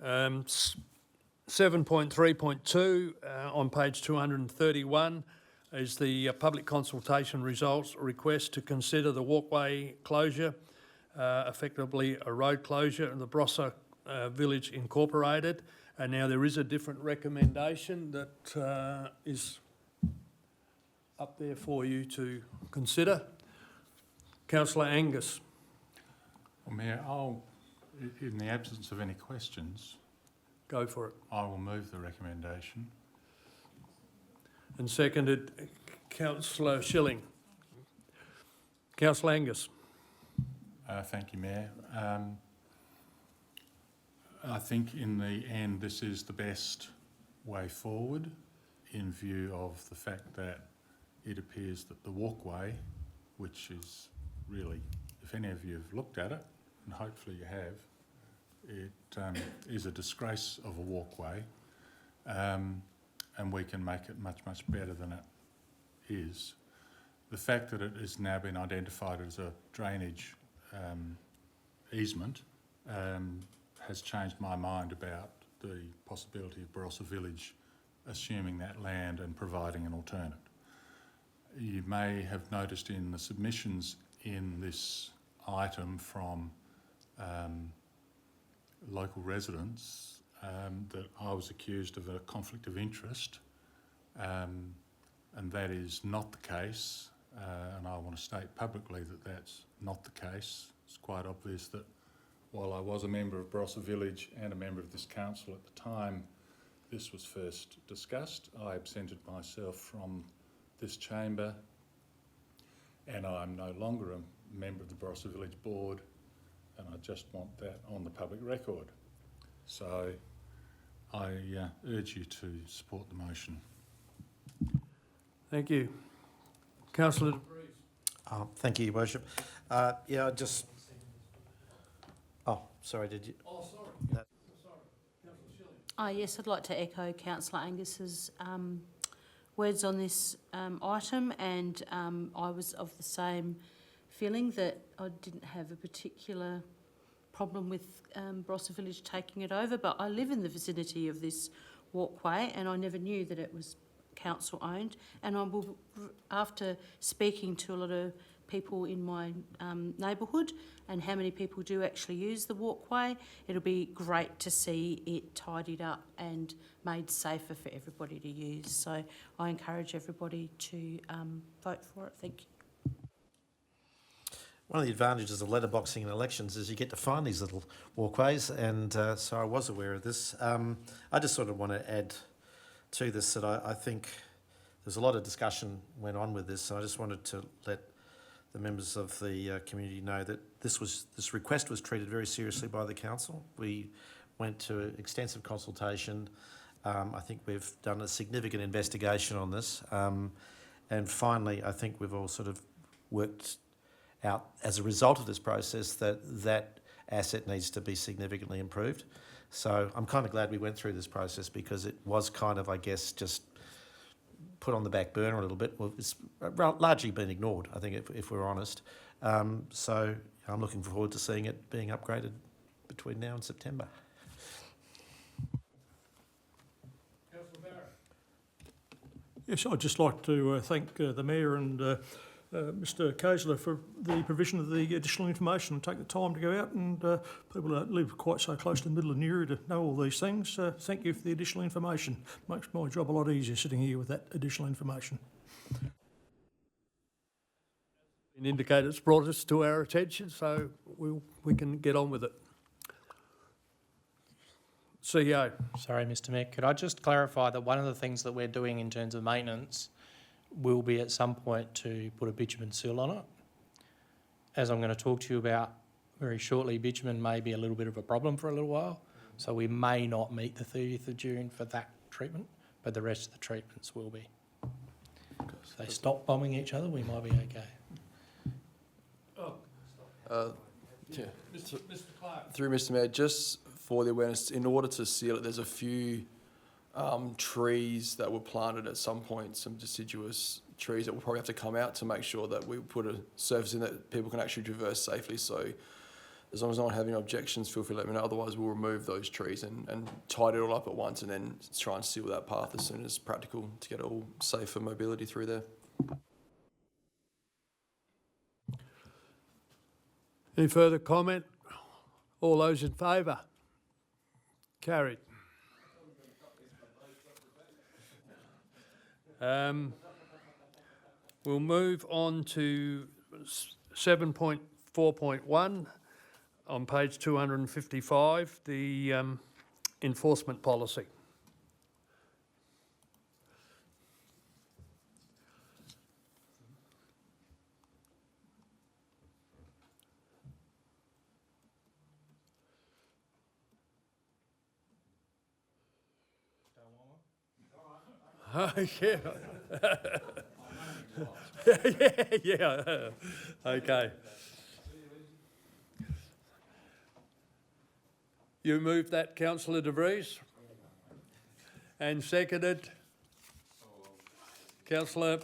Um, 7.3.2 on page 231 is the public consultation results request to consider the walkway closure, effectively a road closure in the Barossa Village Incorporated. And now there is a different recommendation that is up there for you to consider. Councillor Angus. Well, Mayor, in the absence of any questions, Go for it. I will move the recommendation. And seconded Councillor Schilling. Councillor Angus. Thank you, Mayor. I think in the end this is the best way forward in view of the fact that it appears that the walkway, which is really, if any of you have looked at it, and hopefully you have, it is a disgrace of a walkway, and we can make it much, much better than it is. The fact that it has now been identified as a drainage easement has changed my mind about the possibility of Barossa Village assuming that land and providing an alternate. You may have noticed in the submissions in this item from local residents that I was accused of a conflict of interest, and that is not the case, and I want to state publicly that that's not the case. It's quite obvious that while I was a member of Barossa Village and a member of this council at the time this was first discussed, I absented myself from this chamber, and I'm no longer a member of the Barossa Village Board, and I just want that on the public record. So I urge you to support the motion. Thank you. Councillor. Thank you, Your Worship. Yeah, I just... Oh, sorry, did you... Oh, sorry. No. Sorry. Councillor Shilling. Yes, I'd like to echo Councillor Angus's words on this item, and I was of the same feeling that I didn't have a particular problem with Barossa Village taking it over, but I live in the vicinity of this walkway and I never knew that it was council owned, and I will, after speaking to a lot of people in my neighbourhood and how many people do actually use the walkway, it'll be great to see it tidied up and made safer for everybody to use. So I encourage everybody to vote for it. Thank you. One of the advantages of letterboxing in elections is you get to find these little walkways, and so I was aware of this. I just sort of want to add to this that I think there's a lot of discussion went on with this, and I just wanted to let the members of the community know that this request was treated very seriously by the council. We went to extensive consultation. I think we've done a significant investigation on this, and finally I think we've all sort of worked out as a result of this process that asset needs to be significantly improved. So I'm kind of glad we went through this process, because it was kind of, I guess, just put on the back burner a little bit. Well, it's largely been ignored, I think, if we're honest. So I'm looking forward to seeing it being upgraded between now and September. Councillor Barrett. Yes, I'd just like to thank the Mayor and Mr Kazler for the provision of the additional information and take the time to go out, and people that live quite so close to the middle of Newry to know all these things. Thank you for the additional information. Makes my job a lot easier sitting here with that additional information. An indicator's brought us to our attention, so we can get on with it. CEO. Sorry, Mr Mayor, could I just clarify that one of the things that we're doing in terms of maintenance will be at some point to put a bitumen seal on it. As I'm going to talk to you about very shortly, bitumen may be a little bit of a problem for a little while, so we may not meet the 30th of June for that treatment, but the rest of the treatments will be. If they stop bombing each other, we might be okay. Yeah. Mr Clark. Through Mr Mayor, just for the awareness, in order to seal it, there's a few trees that were planted at some point, some deciduous trees that will probably have to come out to make sure that we put a surface in that people can actually traverse safely. So as long as no one have any objections, feel free to let me know. Otherwise, we'll remove those trees and tidy it all up at once, and then try and seal that path as soon as practical to get it all safe for mobility through there. Any further comment? All those in favour? Carried. We'll move on to 7.4.1 on page 255, the enforcement policy. Yeah. Yeah. Okay. You moved that, Councillor De Vries? And seconded? Councillor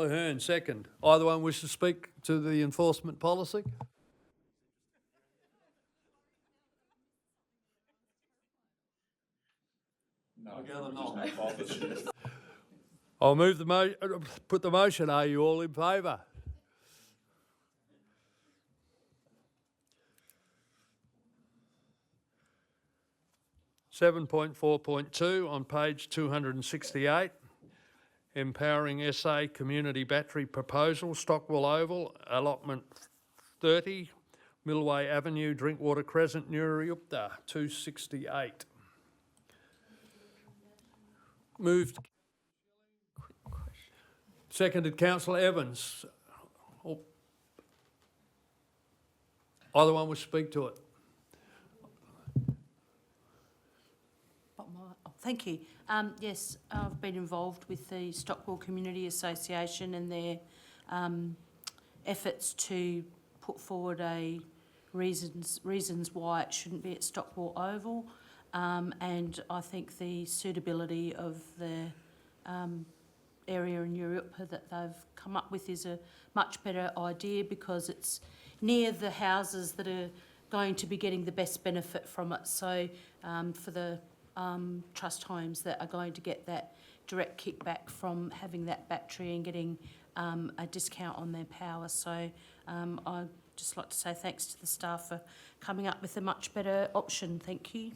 Hearn, second. Either one wish to speak to the enforcement policy? I'll move put the motion. Are you all in favour? (7.4.2) on page 268. Empowering SA Community Battery Proposal, Stockwell Oval, allotment 30, Millway Avenue, Drinkwater Crescent, Nurriupta, 268. Moved. Seconded, Councillor Evans. Either one will speak to it. Thank you. Yes, I've been involved with the Stockwell Community Association and their efforts to put forward reasons why it shouldn't be at Stockwell Oval, and I think the suitability of the area in Europe that they've come up with is a much better idea because it's near the houses that are going to be getting the best benefit from it. So for the trust homes that are going to get that direct kickback from having that battery and getting a discount on their power. So I'd just like to say thanks to the staff for coming up with a much better option. Thank you.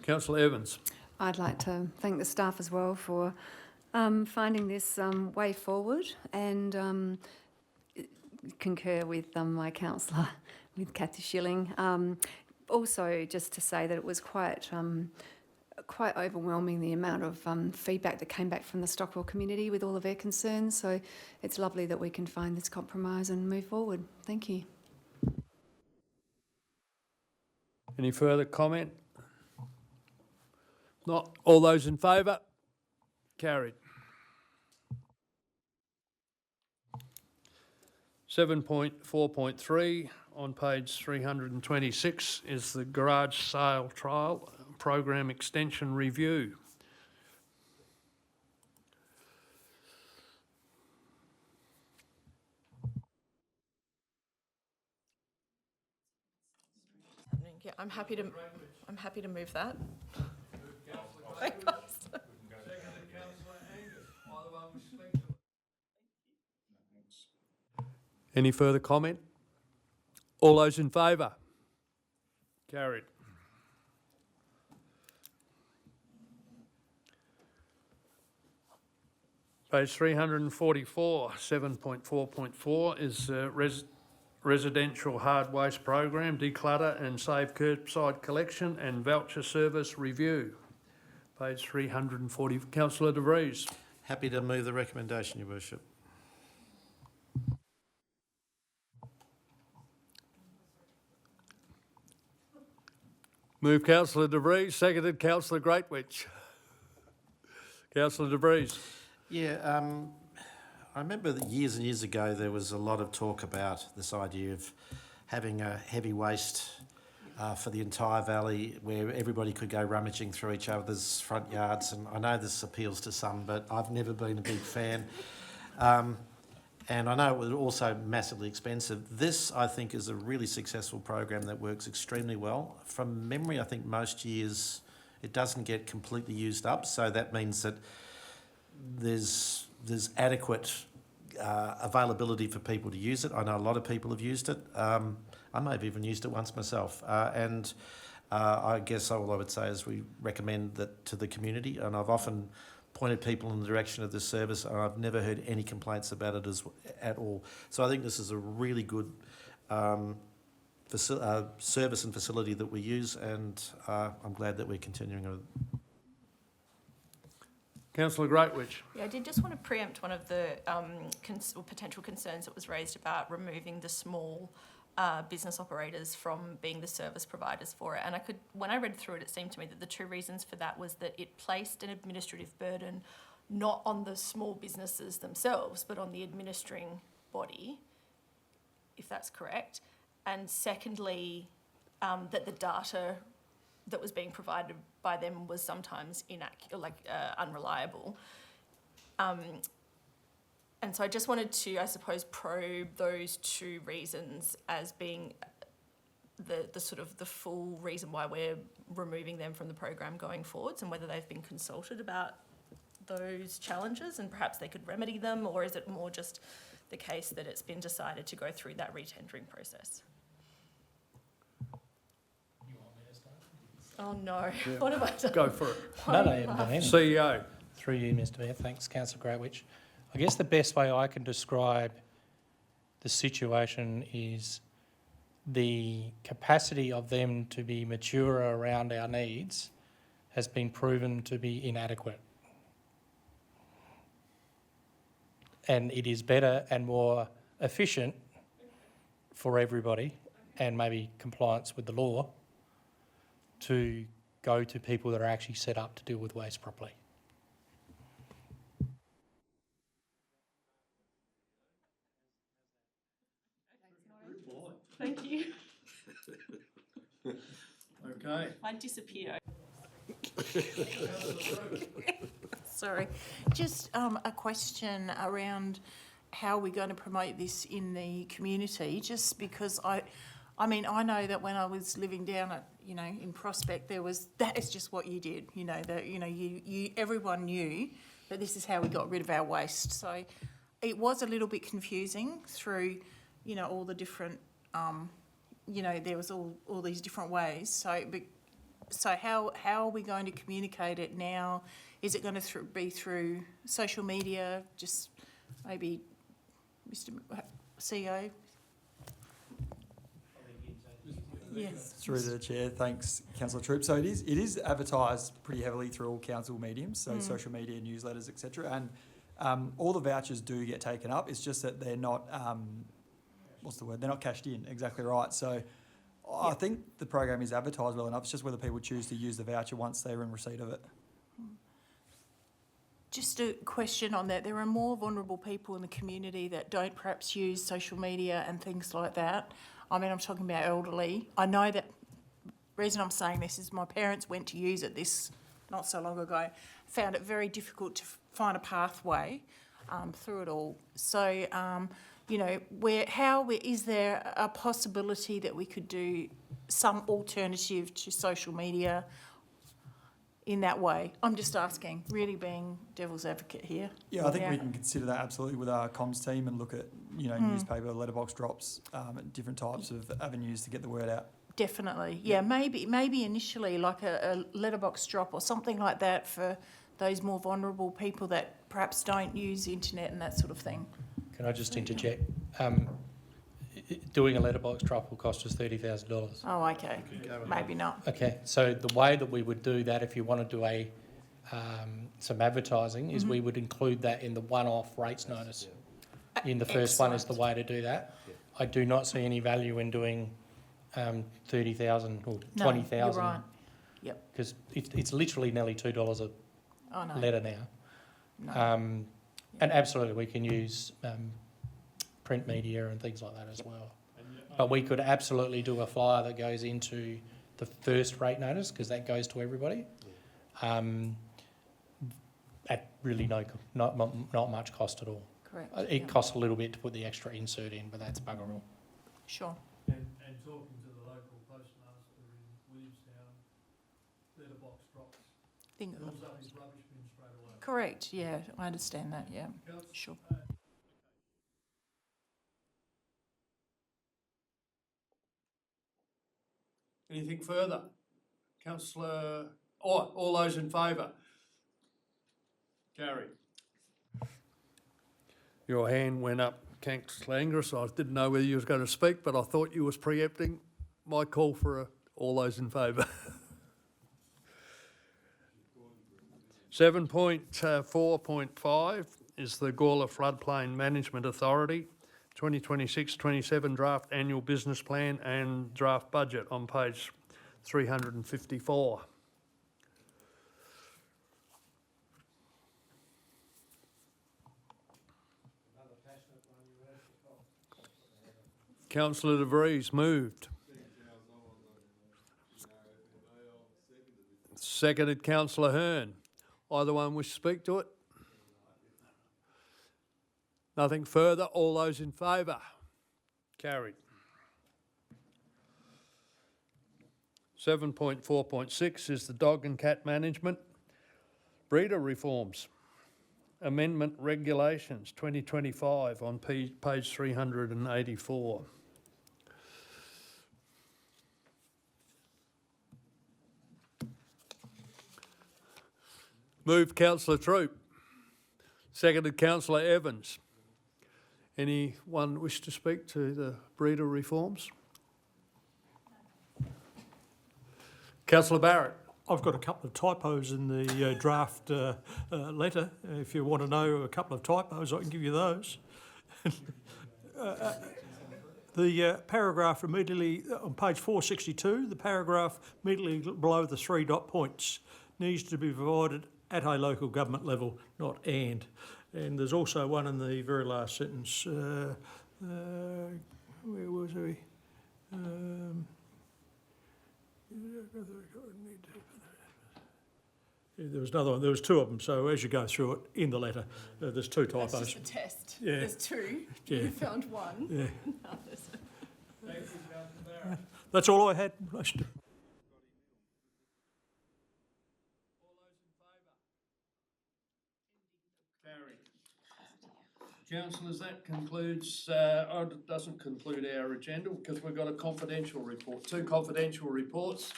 Councillor Evans. I'd like to thank the staff as well for finding this way forward and concur with my councillor, with Kathy Schilling. Also, just to say that it was quite overwhelming, the amount of feedback that came back from the Stockwell community with all of their concerns. So it's lovely that we can find this compromise and move forward. Thank you. Any further comment? Not. All those in favour? Carried. 7.4.3 on page 326 is the garage sale trial program extension review. Yeah, I'm happy to move that. Any further comment? All those in favour? Carried. Page 344, 7.4.4 is residential hard waste program, declutter and save curbside collection and voucher service review. Page 340, Councillor De Vries. Happy to move the recommendation, Your Worship. Move Councillor De Vries, seconded Councillor Greatwich. Councillor De Vries. Yeah, I remember that years and years ago there was a lot of talk about this idea of having a heavy waste for the entire valley where everybody could go rummaging through each other's front yards, and I know this appeals to some, but I've never been a big fan. And I know it was also massively expensive. This, I think, is a really successful program that works extremely well. From memory, I think most years it doesn't get completely used up, so that means that there's adequate availability for people to use it. I know a lot of people have used it. I may have even used it once myself. And I guess all I would say is we recommend that to the community, and I've often pointed people in the direction of this service, and I've never heard any complaints about it at all. So I think this is a really good service and facility that we use, and I'm glad that we're continuing with it. Councillor Greatwich. Yeah, I did just want to preempt one of the potential concerns that was raised about removing the small business operators from being the service providers for it. And when I read through it, it seemed to me that the two reasons for that was that it placed an administrative burden not on the small businesses themselves, but on the administering body, if that's correct. And secondly, that the data that was being provided by them was sometimes unreliable. And so I just wanted to, I suppose, probe those two reasons as being the sort of the full reason why we're removing them from the program going forwards, and whether they've been consulted about those challenges and perhaps they could remedy them, or is it more just the case that it's been decided to go through that retendering process? Oh no, what have I done? Go for it. No, you haven't done anything. CEO. Through you, Mr Mayor. Thanks, Councillor Greatwich. I guess the best way I can describe the situation is the capacity of them to be mature around our needs has been proven to be inadequate. And it is better and more efficient for everybody, and maybe compliance with the law, to go to people that are actually set up to deal with waste properly. Thank you. Okay. I disappear. Sorry, just a question around how we're going to promote this in the community, just because I know that when I was living down at, in Prospect, that is just what you did, everyone knew that this is how we got rid of our waste. So it was a little bit confusing through, all the different, there was all these different ways. So how are we going to communicate it now? Is it going to be through social media? Just maybe, Mr. CEO? Yes. Through the chair, thanks, Councillor Troop. So it is advertised pretty heavily through all council mediums, so social media, newsletters, etc. And all the vouchers do get taken up. It's just that they're not, they're not cashed in, exactly right. So I think the program is advertised well enough. It's just whether people choose to use the voucher once they're in receipt of it. Just a question on that. There are more vulnerable people in the community that don't perhaps use social media and things like that. I'm talking about elderly. I know that the reason I'm saying this is my parents went to use it not so long ago, found it very difficult to find a pathway through it all. So, is there a possibility that we could do some alternative to social media in that way? I'm just asking, really being devil's advocate here. Yeah, I think we can consider that absolutely with our comms team and look at, newspaper, letterbox drops, different types of avenues to get the word out. Definitely. Yeah, maybe initially like a letterbox drop or something like that for those more vulnerable people that perhaps don't use the internet and that sort of thing. Can I just interject? Doing a letterbox drop will cost us $30,000. Oh, okay. Maybe not. Okay, so the way that we would do that, if you want to do some advertising, is we would include that in the one-off rates notice. In the first one is the way to do that. I do not see any value in doing 30,000 or 20,000. No, you're right. Yep. Because it's literally nearly $2 a letter now. No. And absolutely, we can use print media and things like that as well. But we could absolutely do a flyer that goes into the first rate notice, because that goes to everybody. At really not much cost at all. Correct. It costs a little bit to put the extra insert in, but that's bugger all. Sure. And talking to the local postmaster in Williamstown, letterbox drops, fills up his rubbish bin straight away. Correct, yeah, I understand that, yeah. Sure. Anything further? Councillor, all those in favour? Carried. Your hand went up, Councillor Angus. I didn't know whether you was going to speak, but I thought you was preempting my call for all those in favour. 7.4.5 is the Gawler Floodplain Management Authority. 2026-27 draft annual business plan and draft budget on page 354. Councillor De Vries moved. Seconded Councillor Hearn. Either one wish to speak to it? Nothing further. All those in favour? Carried. 7.4.6 is the dog and cat management. Breeder reforms. Amendment regulations 2025 on page 384. Moved Councillor Troop. Seconded Councillor Evans. Anyone wish to speak to the breeder reforms? Councillor Barrett. I've got a couple of typos in the draft letter. If you want to know a couple of typos, I can give you those. The paragraph immediately on page 462, the paragraph immediately below the 3 dot points needs to be provided at a local government level, not and. And there's also one in the very last sentence. Where was we? There was another one. There was two of them. So as you go through it in the letter, there's two typos. That's just a test. Yeah. There's two. Yeah. You found one. Yeah. No, there's- That's all I had in relation to. Councillors, that concludes, it doesn't conclude our agenda because we've got a confidential report, two confidential reports,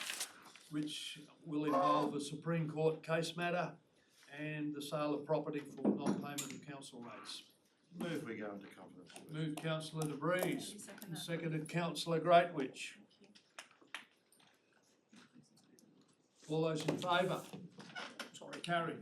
which will involve a Supreme Court case matter and the sale of property for non-payment of council rates. Move we go into confidential. Moved Councillor De Vries, and seconded Councillor Greatwich. All those in favour? Sorry, carried.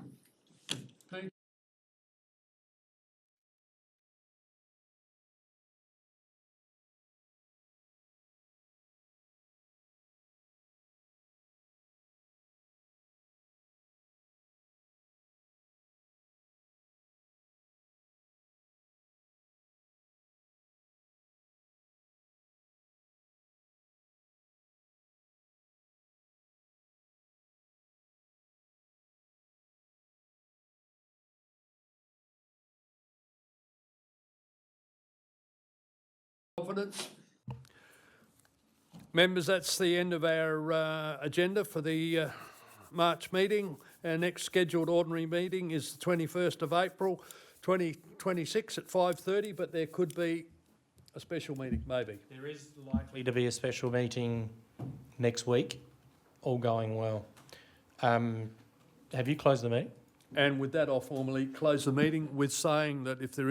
Confidence. Members, that's the end of our agenda for the March meeting. Our next scheduled ordinary meeting is the 21st of April 2026 at 5:30, but there could be a special meeting, maybe. There is likely to be a special meeting next week, all going well. Have you closed the meeting? And with that, I'll formally close the meeting with saying that if there is